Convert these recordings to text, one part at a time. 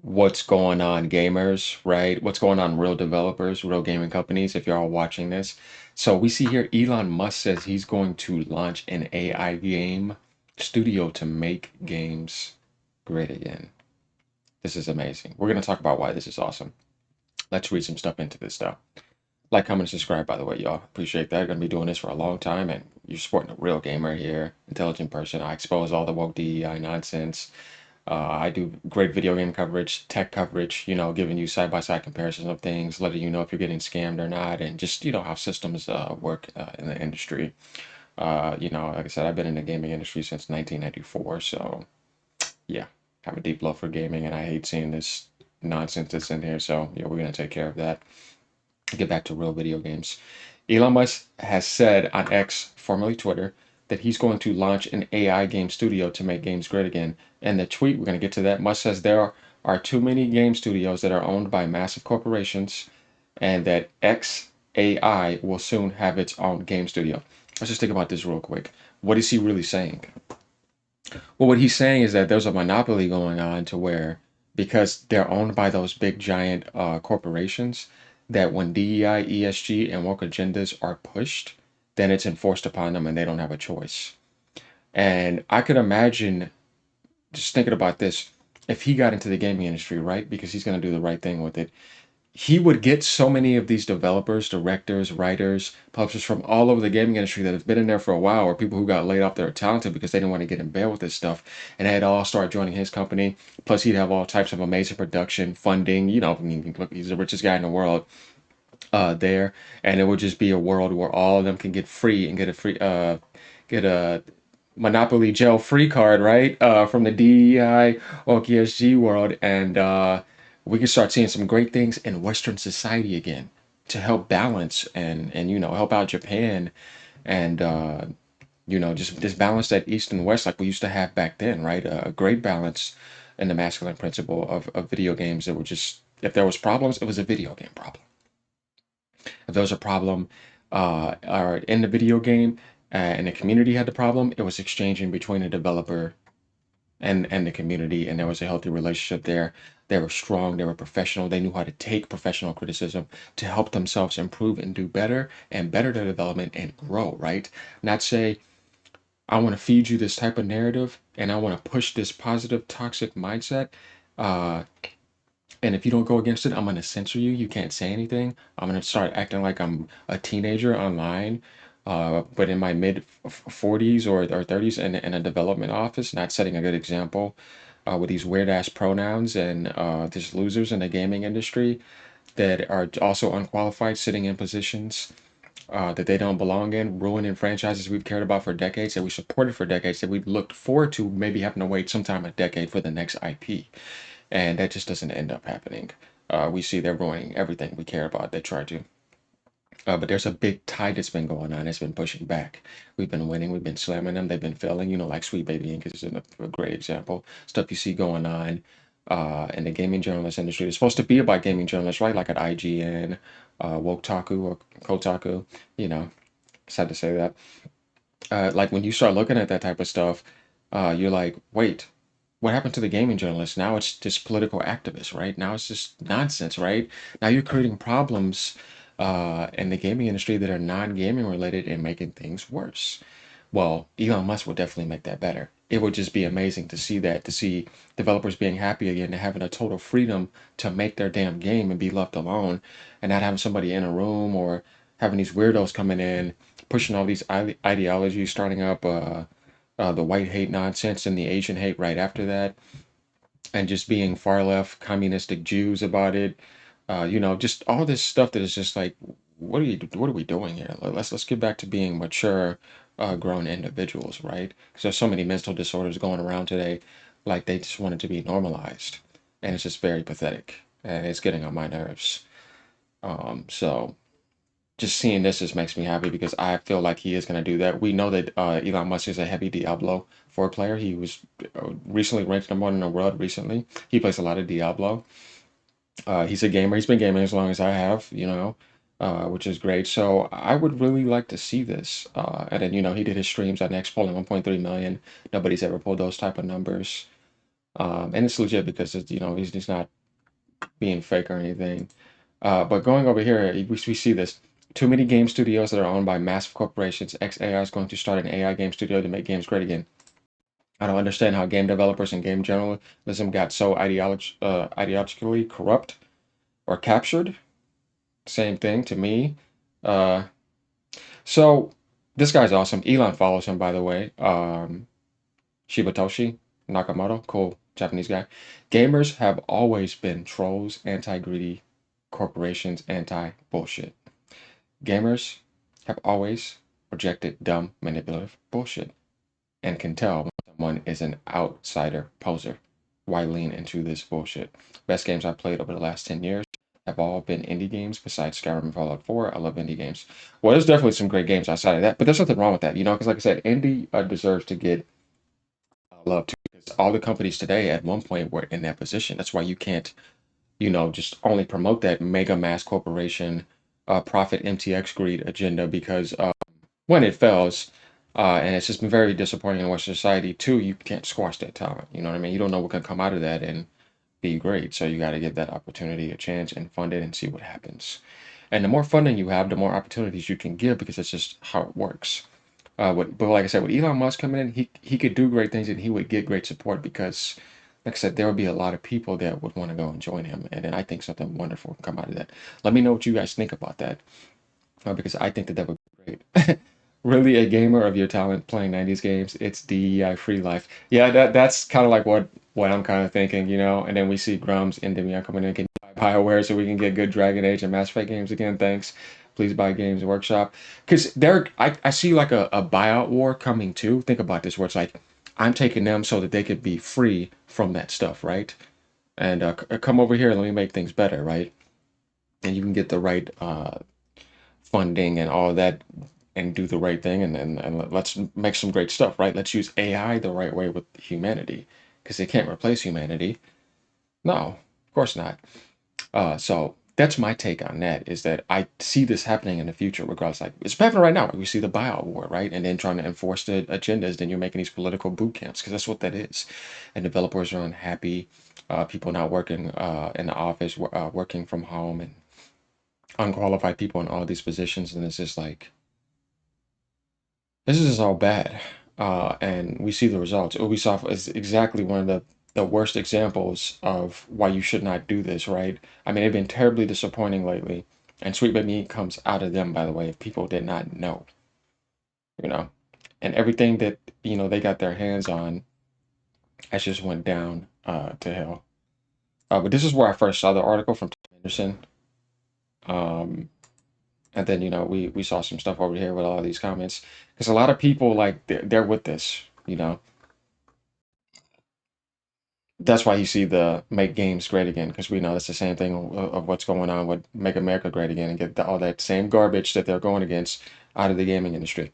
what's going on, gamers, right? What's going on, real developers, real gaming companies, if you're all watching this. So we see here Elon Musk says he's going to launch an AI game studio to make games great again. This is amazing. We're going to talk about why this is awesome. Let's read some stuff into this stuff. Like, comment, and subscribe, by the way, y'all. Appreciate that. Gonna be doing this for a long time, and you're supporting a real gamer here, intelligent person. I expose all the woke DEI nonsense. I do great video game coverage, tech coverage, giving you side-by-side comparisons of things, letting you know if you're getting scammed or not, and just, how systems work in the industry. Like I said, I've been in the gaming industry since 1994, so yeah, have a deep love for gaming, and I hate seeing this nonsense that's in here, so yeah, we're gonna take care of that. Get back to real video games. Elon Musk has said on X, formerly Twitter, that he's going to launch an AI game studio to make games great again. And the tweet, we're going to get to that. Musk says there are too many game studios that are owned by massive corporations and that XAI will soon have its own game studio. Let's just think about this real quick. What is he really saying? Well, what he's saying is that there's a monopoly going on to where, because they're owned by those big giant corporations, that when DEI, ESG, and woke agendas are pushed, then it's enforced upon them and they don't have a choice. And I could imagine, just thinking about this, if he got into the gaming industry, right? Because he's going to do the right thing with it, he would get so many of these developers, directors, writers, publishers from all over the gaming industry that have been in there for a while, or people who got laid off that are talented because they didn't want to get in bed with this stuff, and they'd all start joining his company. Plus, he'd have all types of amazing production, funding. I mean, look, he's the richest guy in the world there, and it would just be a world where all of them can get free and get a Monopoly Gel free card, right? From the DEI OKSG world. And we can start seeing some great things in Western society again to help balance and help out Japan and just balance that East and West like we used to have back then, right? A great balance in the masculine principle of video games that were just, if there was problems, it was a video game problem. If there was a problem or in the video game and the community had the problem, it was exchanging between the developer and the community, and there was a healthy relationship there. They were strong, they were professional, they knew how to take professional criticism to help themselves improve and do better and better their development and grow, right? Not say, I want to feed you this type of narrative and I want to push this positive toxic mindset. Uh, and if you don't go against it, I'm going to censor you. You can't say anything. I'm going to start acting like I'm a teenager online, but in my mid 40s or 30s in a development office, not setting a good example with these weird ass pronouns and just losers in the gaming industry that are also unqualified, sitting in positions that they don't belong in, ruining franchises we've cared about for decades, that we supported for decades, that we've looked forward to maybe having to wait sometime a decade for the next IP. And that just doesn't end up happening. We see they're ruining everything we care about. They try to. But there's a big tide that's been going on. It's been pushing back. We've been winning. We've been slamming them. They've been failing. Like Sweet Baby Inc. is a great example. Stuff you see going on in the gaming journalist industry. It's supposed to be about gaming journalists, right? Like at IGN, Wotaku or Kotaku. You know, sad to say that. Like when you start looking at that type of stuff, you're like, wait, what happened to the gaming journalists? Now it's just political activists, right? Now it's just nonsense, right? Now you're creating problems in the gaming industry that are non-gaming related and making things worse. Well, Elon Musk will definitely make that better. It would just be amazing to see that, to see developers being happy again, and having a total freedom to make their damn game and be left alone, and not having somebody in a room or having these weirdos coming in, pushing all these ideologies, starting up the white hate nonsense and the Asian hate right after that, and just being far left communistic Jews about it. Just all this stuff that is just like, what are we doing here? Let's get back to being mature, grown individuals, right? Because there's so many mental disorders going around today, like they just want it to be normalized, and it's just very pathetic, and it's getting on my nerves. So just seeing this just makes me happy because I feel like he is going to do that. We know that Elon Musk is a heavy Diablo 4 player. He was recently ranked number one in the world recently. He plays a lot of Diablo. He's a gamer. He's been gaming as long as I have, which is great. So I would really like to see this. And then, he did his streams on X pulling 1.3 million. Nobody's ever pulled those type of numbers. And it's legit because it's, he's not being fake or anything. But going over here, we see this. Too many game studios that are owned by massive corporations. XAI is going to start an AI game studio to make games great again. I don't understand how game developers and game journalism got so ideologically corrupt or captured. Same thing to me. Uh, so this guy's awesome. Elon follows him, by the way. Shibatoshi Nakamoto, cool Japanese guy. Gamers have always been trolls, anti-greedy corporations, anti-bullshit. Gamers have always rejected dumb, manipulative bullshit and can tell when someone is an outsider poser. Why lean into this bullshit? Best games I've played over the last 10 years have all been indie games besides Skyrim and Fallout 4. I love indie games. Well, there's definitely some great games outside of that, but there's nothing wrong with that, because like I said, indie deserves to get love too, because all the companies today at one point were in that position. That's why you can't, just only promote that mega mass corporation, profit MTX greed agenda because when it fails, and it's just been very disappointing in Western society too, you can't squash that talent. You know what I mean? You don't know what can come out of that and be great. So you got to give that opportunity a chance and fund it and see what happens. And the more funding you have, the more opportunities you can give because it's just how it works. But like I said, with Elon Musk coming in, he could do great things and he would get great support because, like I said, there would be a lot of people that would want to go and join him. And then I think something wonderful can come out of that. Let me know what you guys think about that because I think that that would be great. Really, a gamer of your talent playing 90s games, it's DEI free life. Yeah, that's kind of like what I'm kind of thinking, And then we see Grums and Demian coming in, can you buy BioWare so we can get good Dragon Age and Mass Effect games again? Thanks. Please buy Games Workshop. Because I see like a buyout war coming too. Think about this, where it's like I'm taking them so that they could be free from that stuff, right? And come over here and let me make things better, right? And you can get the right funding and all of that and do the right thing and let's make some great stuff, right? Let's use AI the right way with humanity because they can't replace humanity. No, of course not. So that's my take on that is that I see this happening in the future, regardless. Like it's happening right now. Like, we see the buyout war, right? And then trying to enforce the agendas. Then you're making these political boot camps because that's what that is. And developers are unhappy. People not working in the office, working from home, and unqualified people in all these positions. And it's just like this is all bad. And we see the results. Ubisoft is exactly one of the worst examples of why you should not do this, right? I mean, they've been terribly disappointing lately. And Sweet Baby comes out of them, by the way, if people did not know, you know. And everything that, they got their hands on has just went down to hell. But this is where I first saw the article from Tim Henderson. Um, and then, we saw some stuff over here with all these comments. Because a lot of people, like, they're with this. That's why you see the make games great again, because we know that's the same thing of what's going on with make America great again and get all that same garbage that they're going against out of the gaming industry.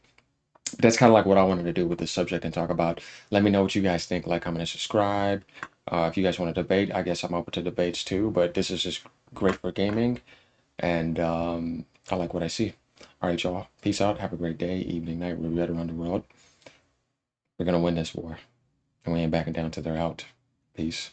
That's kind of like what I wanted to do with this subject and talk about. Let me know what you guys think. Like, comment, and subscribe. If you guys want to debate, I guess I'm open to debates too, but this is just great for gaming, and I like what I see. All right, y'all. Peace out. Have a great day, evening, night, wherever you're at around the world. We're going to win this war, and we ain't backing down till they're out. Peace.